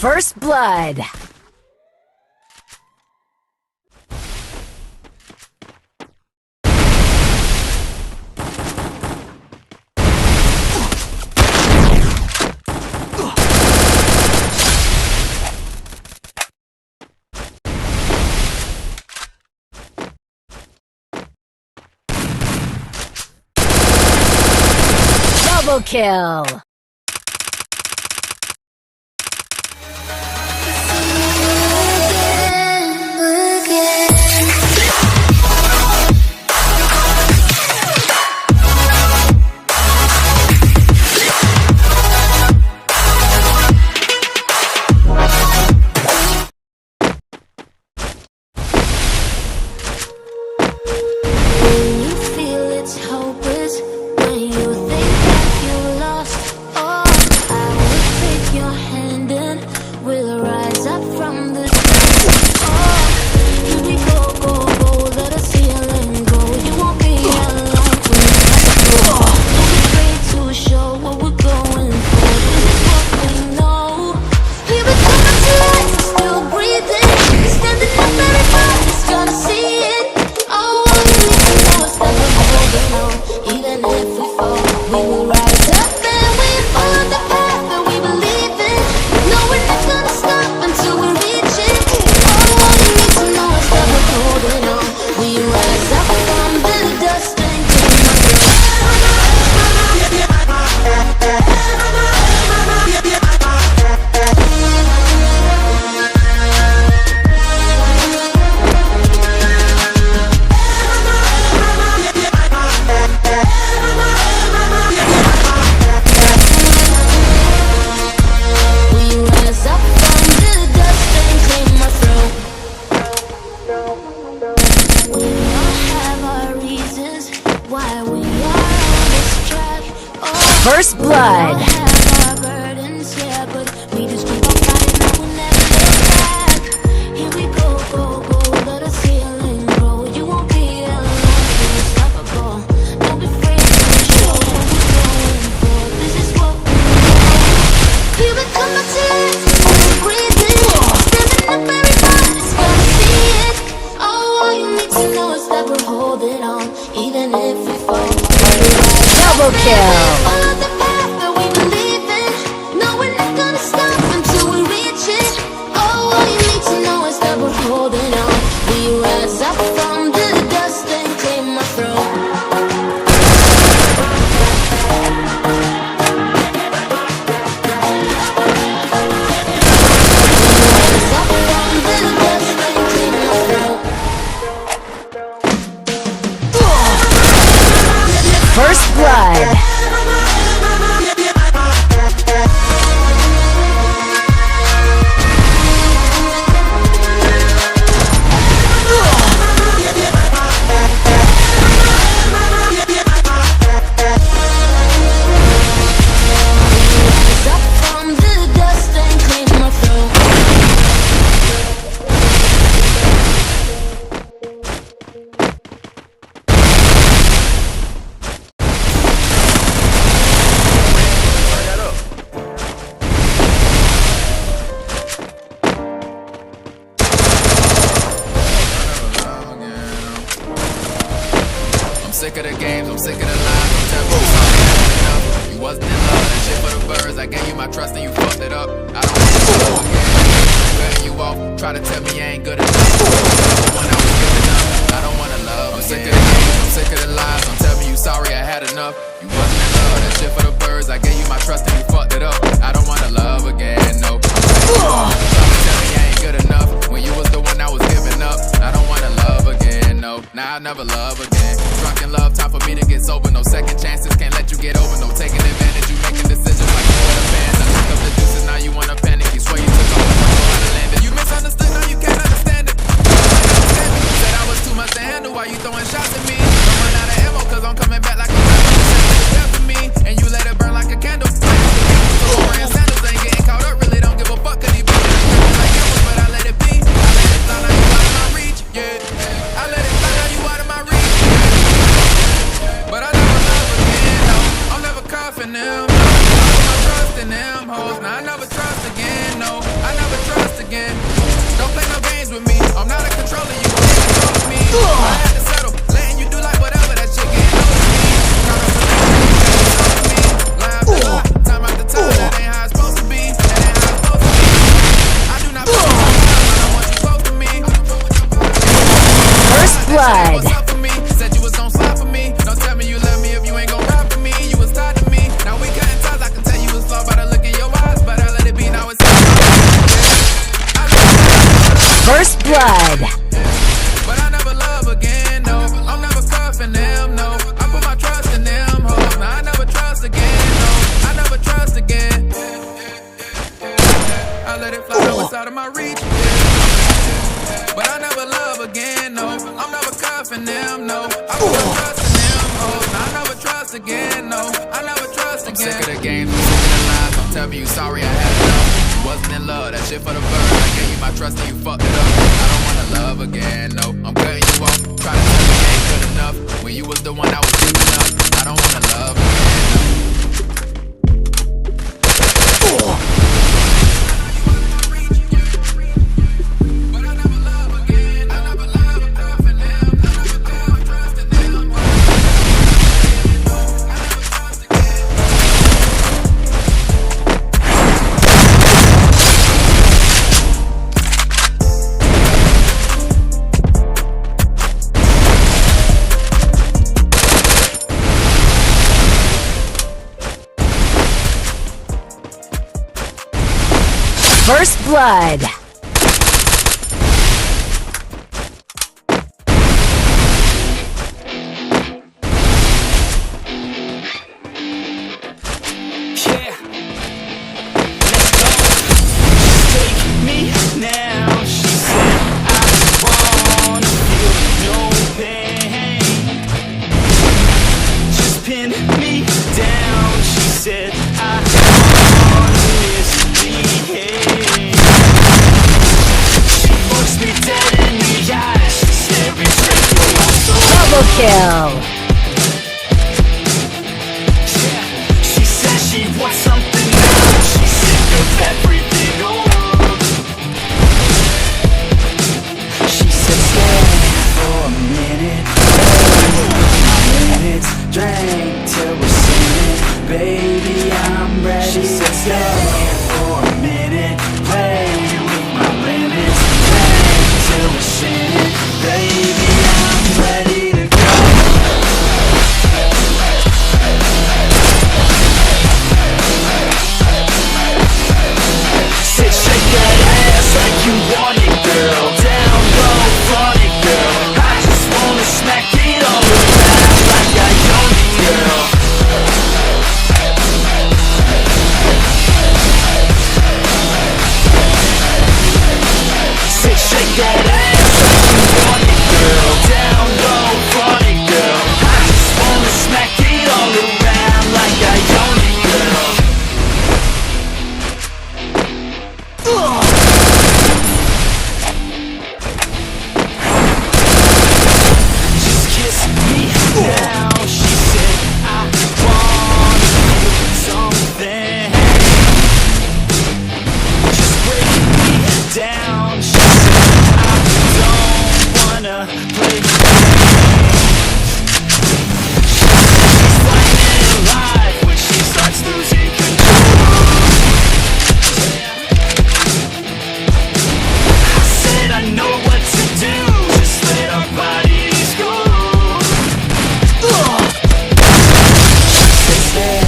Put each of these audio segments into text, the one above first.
First blood. Double kill. First blood. Double kill. First blood. I'm sick of the games, I'm sick of the lies, I'm tempo, something enough. You wasn't in love, that shit for the birds. I gave you my trust and you fucked it up. I don't want to go again. Cutting you off, try to tell me I ain't good enough. The one I was giving up, I don't wanna love. I'm sick of the games, I'm sick of the lies. I'm telling you sorry, I had enough. You wasn't in love, that shit for the birds. I gave you my trust and you fucked it up. I don't wanna love again, no. Try to tell me I ain't good enough when you was the one I was giving up. I don't wanna love again, no. Now I'll never love again. Drunk in love, time for me to get sober. No second chances, can't let you get over. No taking advantage, you making decisions like you in a band. I took up the deuces, now you wanna panic. You swear you took off, but you wanna land it. You misunderstood, now you can't understand it. Said I was too much to handle, why you throwing shots at me? I'm running out of ammo, cause I'm coming back like a death to me. And you let it burn like a candle. So I'm wearing sandals, ain't getting caught up, really don't give a fuck. Cause he been like apples, but I let it be. I let it fly, now you out of my reach, yeah. I let it fly, now you out of my reach. But I never love again, no. tell me you sorry, I had enough. You wasn't in love, that shit for the birds. I gave you my trust and you fucked it up. I don't wanna love again, no. I'm cutting you off, try to tell me you ain't good enough. When you was the one I was giving up, I don't wanna love again, no. First blood. Kill. She says she wants something new. She's sick of everything old. She said stay for a minute, minutes, drink till we're singing. Baby, I'm ready. She said stay for a minute, play with my limits, drink till we're singing. Baby, I'm ready to go. Sit, shake that ass like you want it, girl. Down low, front it, girl. I just wanna smack it all around like I own it, girl. Sit, shake that ass like you want it, girl. Down low, front it, girl. I just wanna smack it all around like I own it, girl. Just kiss me now. She said I want something. Just break me down. She said I don't wanna play games. She said she's finding alive when she starts losing control. I said I know what to do. Just let our bodies go. She said stay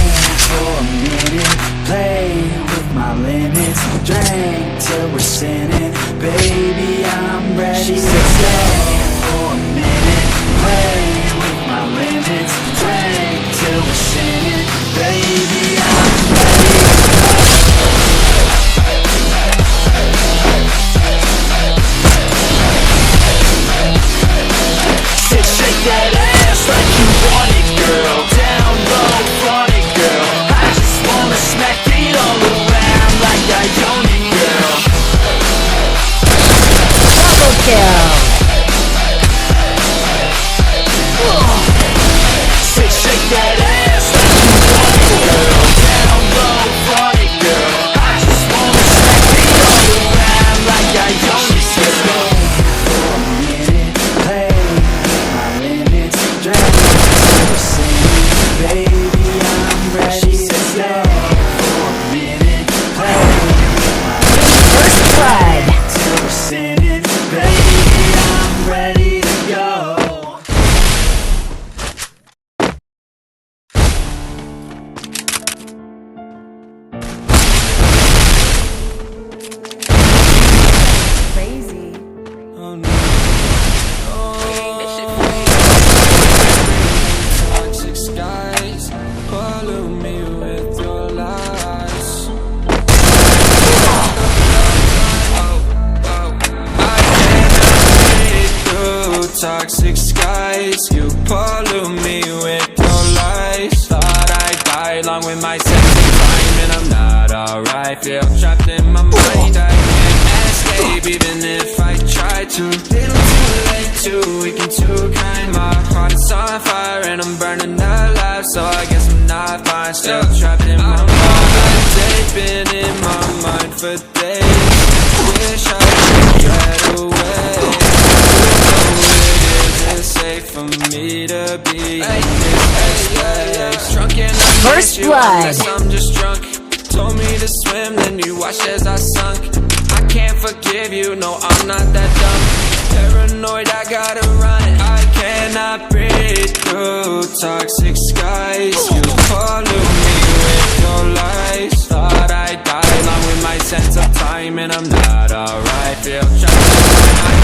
for a minute, play with my limits, drink till we're sinning. Baby, I'm ready. She said stay for a minute, play with my limits, drink till we're sinning. Baby, I'm ready. Sit, shake that ass like you want it, girl. Down low, front it, girl. I just wanna smack it all around like I own it, girl. Double kill. Sit, shake that ass like you want it, girl. Down low, front it, girl. I just wanna smack it all around like I own it, girl. For a minute, play with my limits, drink till we're singing. Baby, I'm ready. She said stay for a minute, play with my First blood. till we're sinning. Baby, I'm ready to go. Crazy. Oh no. Toxic skies, follow me with your lies. I cannot break through toxic skies. You pollute me with your lies. Thought I'd die along with my sense of time and I'm not alright. Feel trapped in my mind, I can't escape even if I try to. Little too late, too weak and too kind. My heart is on fire and I'm burning alive, so I guess I'm not fine. Still trapped in my mind. They've been in my mind for days. Wish I could get away. It isn't safe for me to be in this place. Drunk and I First miss you blood. unless I'm just drunk. Told me to swim, then you watched as I sunk. I can't forgive you, no, I'm not that dumb. Paranoid, I gotta run. I cannot breathe through toxic skies. You pollute me with your lies. Thought I died along with my sense of time, and I'm not alright. Feel trapped in my mind.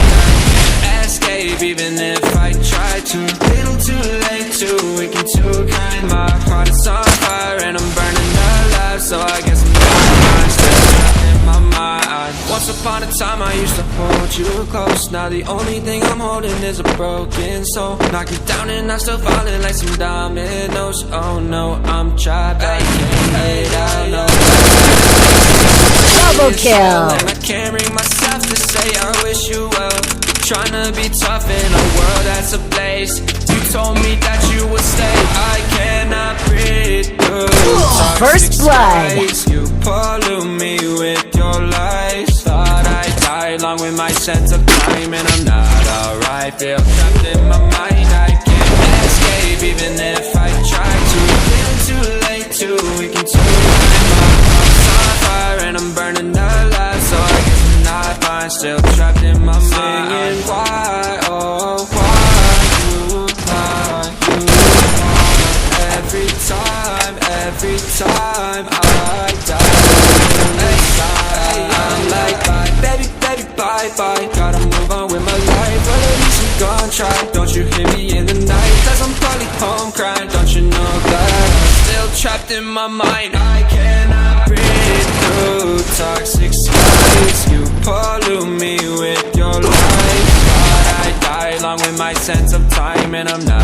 I can't escape even if I try to. Little too late, too weak and too kind. My heart is on fire and I'm burning alive, so I guess I'm not fine. Still trapped in my mind. Once upon a time I used to hold you close. Now the only thing I'm holding is a broken soul. Knock it down and I'm still falling like some dominoes. Oh no, I'm trapped, I can't get out, no. Double kill. And I can't bring myself to say I wish you well. Trying to be tough in a world that's ablaze. You told me that you would stay. I cannot breathe through First blood. skies. You pollute me with your lies. Thought I died along with my sense of time, and I'm not alright. Feel trapped in my mind. I can't escape even if I try to. Little too late, too weak and too kind. My heart's on fire and I'm burning alive, so I guess I'm not fine. Still trapped in my mind. Why, oh why you every time I die, I'm like bye, baby, bye. Gotta move on with my life, but at least I'm gonna try. Don't you hear me in the night, cause I'm probably home crying. Don't you know that I'm still trapped in my mind. I cannot breathe through toxic skies. You pollute me with your lies. Thought I die along with my sense of time, and I'm not